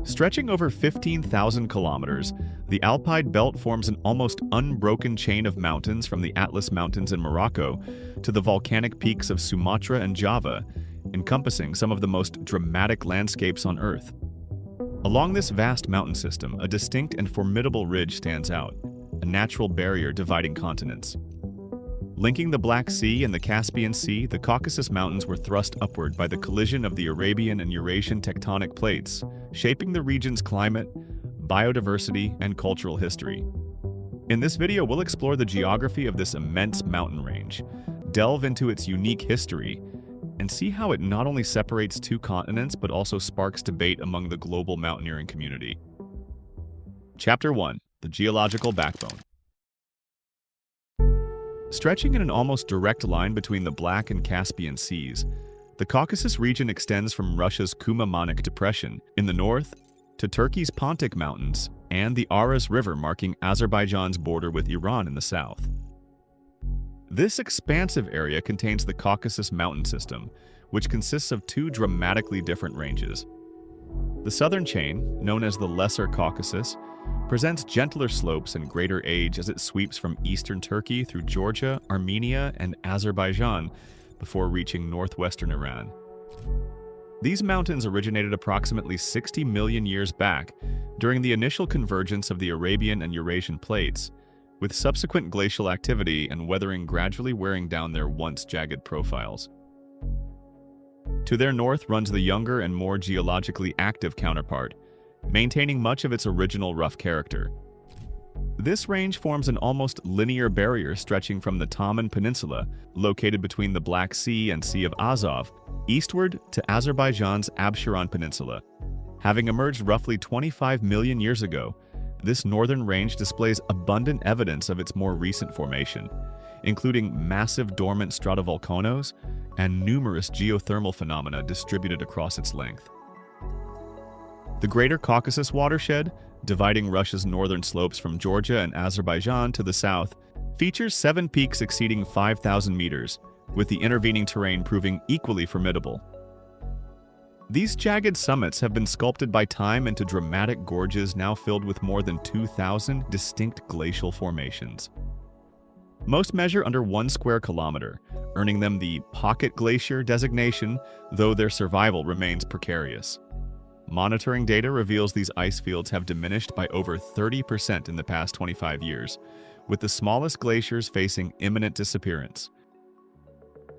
Stretching over 15,000 kilometers, the Alpine belt forms an almost unbroken chain of mountains from the Atlas Mountains in Morocco to the volcanic peaks of Sumatra and Java, encompassing some of the most dramatic landscapes on Earth. Along this vast mountain system, a distinct and formidable ridge stands out, a natural barrier dividing continents. Linking the Black Sea and the Caspian Sea, the Caucasus Mountains were thrust upward by the collision of the Arabian and Eurasian tectonic plates, shaping the region's climate, biodiversity, and cultural history. In this video, we'll explore the geography of this immense mountain range, delve into its unique history, and see how it not only separates two continents but also sparks debate among the global mountaineering community. Chapter 1. The Geological Backbone. Stretching in an almost direct line between the Black and Caspian Seas, the Caucasus region extends from Russia's Kuma-Manik Depression in the north to Turkey's Pontic Mountains and the Aras River marking Azerbaijan's border with Iran in the south. This expansive area contains the Caucasus Mountain system, which consists of two dramatically different ranges. The southern chain, known as the Lesser Caucasus, presents gentler slopes and greater age as it sweeps from eastern Turkey through Georgia, Armenia, and Azerbaijan before reaching northwestern Iran. These mountains originated approximately 60 million years back during the initial convergence of the Arabian and Eurasian plates, with subsequent glacial activity and weathering gradually wearing down their once jagged profiles. To their north runs the younger and more geologically active counterpart, maintaining much of its original rough character. This range forms an almost linear barrier stretching from the Taman Peninsula, located between the Black Sea and Sea of Azov, eastward to Azerbaijan's Absheron Peninsula. Having emerged roughly 25 million years ago, this northern range displays abundant evidence of its more recent formation, including massive dormant stratovolcanoes and numerous geothermal phenomena distributed across its length. The Greater Caucasus watershed, dividing Russia's northern slopes from Georgia and Azerbaijan to the south, features 7 peaks exceeding 5,000 meters, with the intervening terrain proving equally formidable. These jagged summits have been sculpted by time into dramatic gorges now filled with more than 2,000 distinct glacial formations. Most measure under 1 square kilometer, earning them the pocket glacier designation, though their survival remains precarious. Monitoring data reveals these ice fields have diminished by over 30% in the past 25 years, with the smallest glaciers facing imminent disappearance.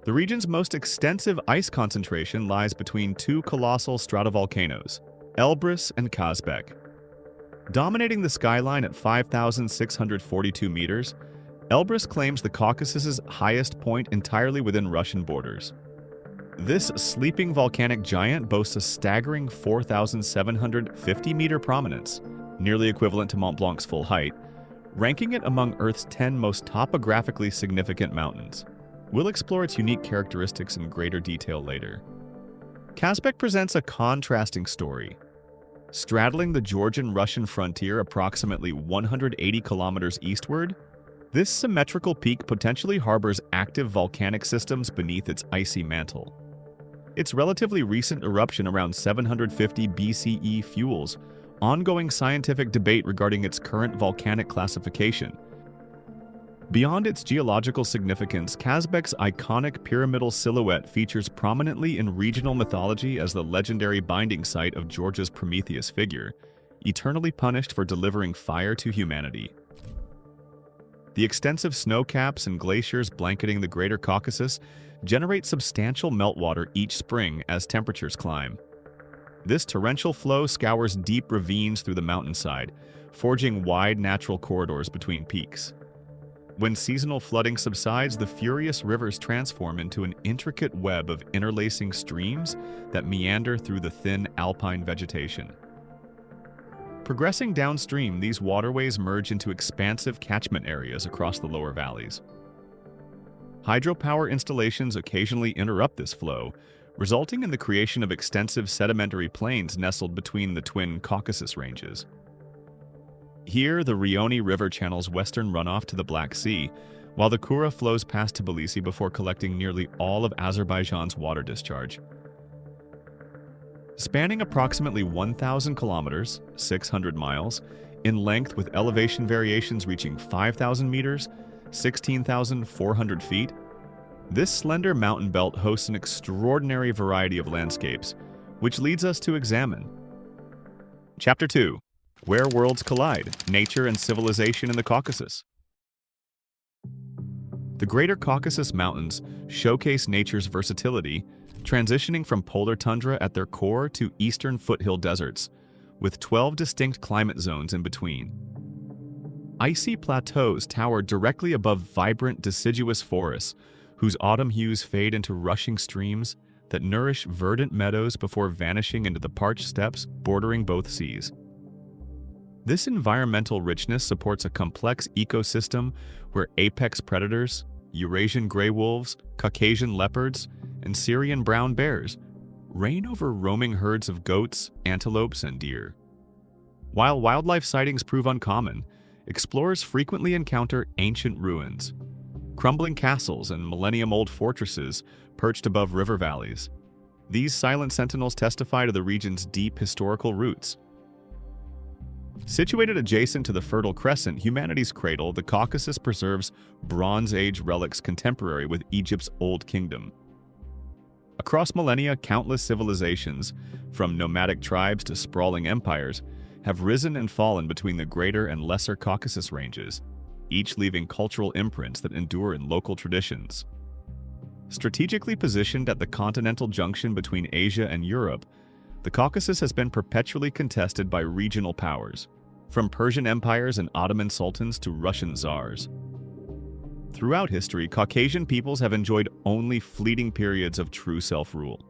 The region's most extensive ice concentration lies between two colossal stratovolcanoes, Elbrus and Kazbek. Dominating the skyline at 5,642 meters, Elbrus claims the Caucasus's highest point entirely within Russian borders. This sleeping volcanic giant boasts a staggering 4,750-meter prominence, nearly equivalent to Mont Blanc's full height, ranking it among Earth's 10 most topographically significant mountains. We'll explore its unique characteristics in greater detail later. Kazbek presents a contrasting story. Straddling the Georgian-Russian frontier approximately 180 kilometers eastward, this symmetrical peak potentially harbors active volcanic systems beneath its icy mantle. Its relatively recent eruption around 750 BCE fuels ongoing scientific debate regarding its current volcanic classification. Beyond its geological significance, Kazbek's iconic pyramidal silhouette features prominently in regional mythology as the legendary binding site of Georgia's Prometheus figure, eternally punished for delivering fire to humanity. The extensive snow caps and glaciers blanketing the Greater Caucasus generate substantial meltwater each spring as temperatures climb. This torrential flow scours deep ravines through the mountainside, forging wide natural corridors between peaks. When seasonal flooding subsides, the furious rivers transform into an intricate web of interlacing streams that meander through the thin alpine vegetation. Progressing downstream, these waterways merge into expansive catchment areas across the lower valleys. Hydropower installations occasionally interrupt this flow, resulting in the creation of extensive sedimentary plains nestled between the twin Caucasus ranges. Here, the Rioni River channels western runoff to the Black Sea, while the Kura flows past Tbilisi before collecting nearly all of Azerbaijan's water discharge. Spanning approximately 1,000 kilometers, 600 miles, in length with elevation variations reaching 5,000 meters, 16,400 feet, this slender mountain belt hosts an extraordinary variety of landscapes, which leads us to examine. Chapter 2. Where Worlds Collide, Nature and Civilization in the Caucasus. The Greater Caucasus Mountains showcase nature's versatility, transitioning from polar tundra at their core to eastern foothill deserts, with 12 distinct climate zones in between. Icy plateaus tower directly above vibrant deciduous forests, whose autumn hues fade into rushing streams that nourish verdant meadows before vanishing into the parched steppes bordering both seas. This environmental richness supports a complex ecosystem where apex predators, Eurasian gray wolves, Caucasian leopards, and Syrian brown bears reign over roaming herds of goats, antelopes, and deer. While wildlife sightings prove uncommon, explorers frequently encounter ancient ruins, crumbling castles, and millennium-old fortresses perched above river valleys. These silent sentinels testify to the region's deep historical roots. Situated adjacent to the Fertile Crescent, humanity's cradle, the Caucasus preserves Bronze Age relics contemporary with Egypt's Old Kingdom. Across millennia, countless civilizations, from nomadic tribes to sprawling empires, have risen and fallen between the Greater and Lesser Caucasus ranges, each leaving cultural imprints that endure in local traditions. Strategically positioned at the continental junction between Asia and Europe, the Caucasus has been perpetually contested by regional powers, from Persian empires and Ottoman sultans to Russian czars. Throughout history, Caucasian peoples have enjoyed only fleeting periods of true self-rule.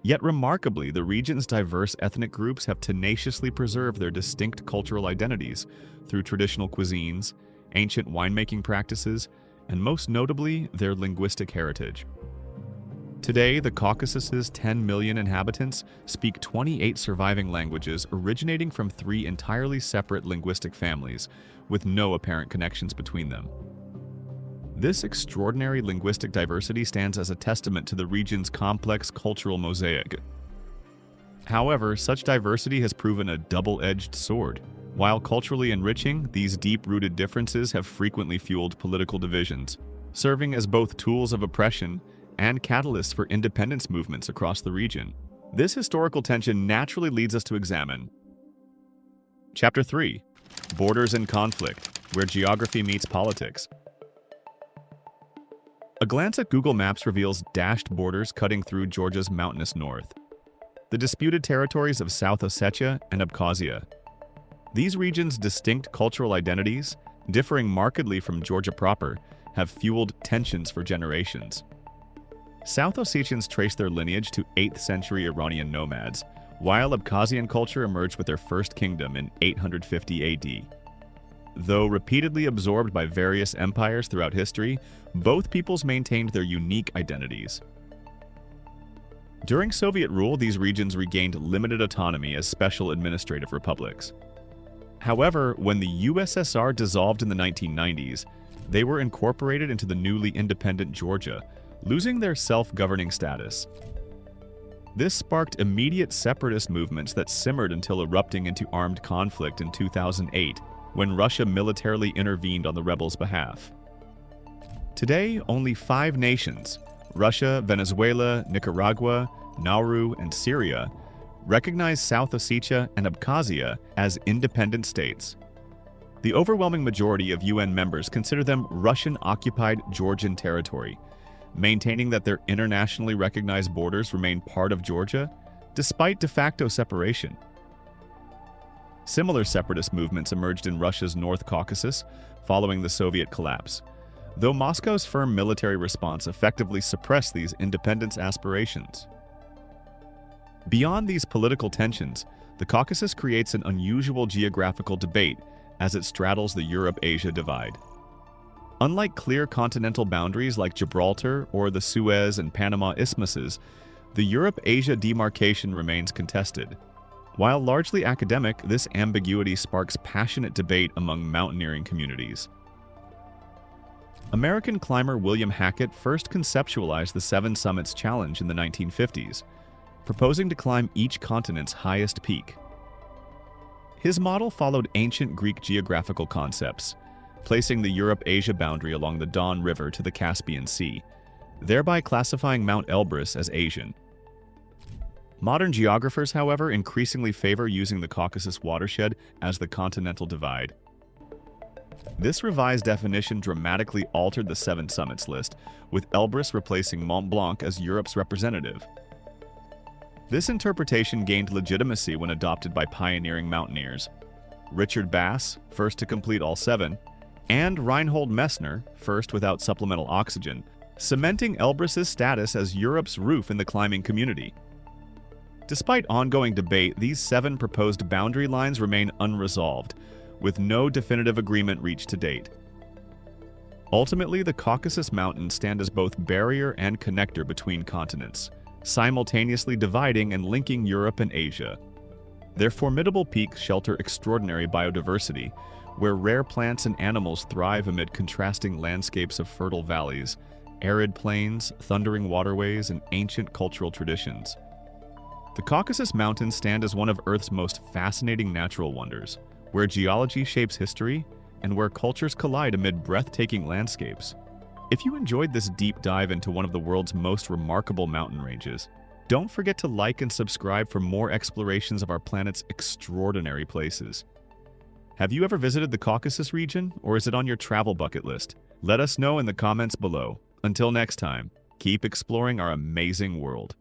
Yet remarkably, the region's diverse ethnic groups have tenaciously preserved their distinct cultural identities through traditional cuisines, ancient winemaking practices, and most notably, their linguistic heritage. Today, the Caucasus's 10 million inhabitants speak 28 surviving languages originating from 3 entirely separate linguistic families, with no apparent connections between them. This extraordinary linguistic diversity stands as a testament to the region's complex cultural mosaic. However, such diversity has proven a double-edged sword. While culturally enriching, these deep-rooted differences have frequently fueled political divisions, serving as both tools of oppression and catalysts for independence movements across the region. This historical tension naturally leads us to examine Chapter 3. Borders and Conflict, where geography meets politics. A glance at Google Maps reveals dashed borders cutting through Georgia's mountainous north, the disputed territories of South Ossetia and Abkhazia. These regions' distinct cultural identities, differing markedly from Georgia proper, have fueled tensions for generations. South Ossetians trace their lineage to 8th century Iranian nomads, while Abkhazian culture emerged with their first kingdom in 850 AD. Though repeatedly absorbed by various empires throughout history, both peoples maintained their unique identities. During Soviet rule, these regions regained limited autonomy as special administrative republics. However, when the USSR dissolved in the 1990s, they were incorporated into the newly independent Georgia, losing their self-governing status. This sparked immediate separatist movements that simmered until erupting into armed conflict in 2008, when Russia militarily intervened on the rebels' behalf. Today, only 5 nations, Russia, Venezuela, Nicaragua, Nauru, and Syria, recognize South Ossetia and Abkhazia as independent states. The overwhelming majority of UN members consider them Russian-occupied Georgian territory, maintaining that their internationally recognized borders remain part of Georgia, despite de facto separation. Similar separatist movements emerged in Russia's North Caucasus following the Soviet collapse, though Moscow's firm military response effectively suppressed these independence aspirations. Beyond these political tensions, the Caucasus creates an unusual geographical debate as it straddles the Europe-Asia divide. Unlike clear continental boundaries like Gibraltar or the Suez and Panama isthmuses, the Europe-Asia demarcation remains contested. While largely academic, this ambiguity sparks passionate debate among mountaineering communities. American climber William Hackett first conceptualized the Seven Summits Challenge in the 1950s, proposing to climb each continent's highest peak. His model followed ancient Greek geographical concepts, placing the Europe-Asia boundary along the Don River to the Caspian Sea, thereby classifying Mount Elbrus as Asian. Modern geographers, however, increasingly favor using the Caucasus watershed as the continental divide. This revised definition dramatically altered the 7 summits list, with Elbrus replacing Mont Blanc as Europe's representative. This interpretation gained legitimacy when adopted by pioneering mountaineers. Richard Bass, first to complete all 7, and Reinhold Messner, first without supplemental oxygen, cementing Elbrus's status as Europe's roof in the climbing community. Despite ongoing debate, these 7 proposed boundary lines remain unresolved, with no definitive agreement reached to date. Ultimately, the Caucasus Mountains stand as both barrier and connector between continents, simultaneously dividing and linking Europe and Asia. Their formidable peaks shelter extraordinary biodiversity, where rare plants and animals thrive amid contrasting landscapes of fertile valleys, arid plains, thundering waterways, and ancient cultural traditions. The Caucasus Mountains stand as one of Earth's most fascinating natural wonders, where geology shapes history and where cultures collide amid breathtaking landscapes. If you enjoyed this deep dive into one of the world's most remarkable mountain ranges, don't forget to like and subscribe for more explorations of our planet's extraordinary places. Have you ever visited the Caucasus region, or is it on your travel bucket list? Let us know in the comments below. Until next time, keep exploring our amazing world.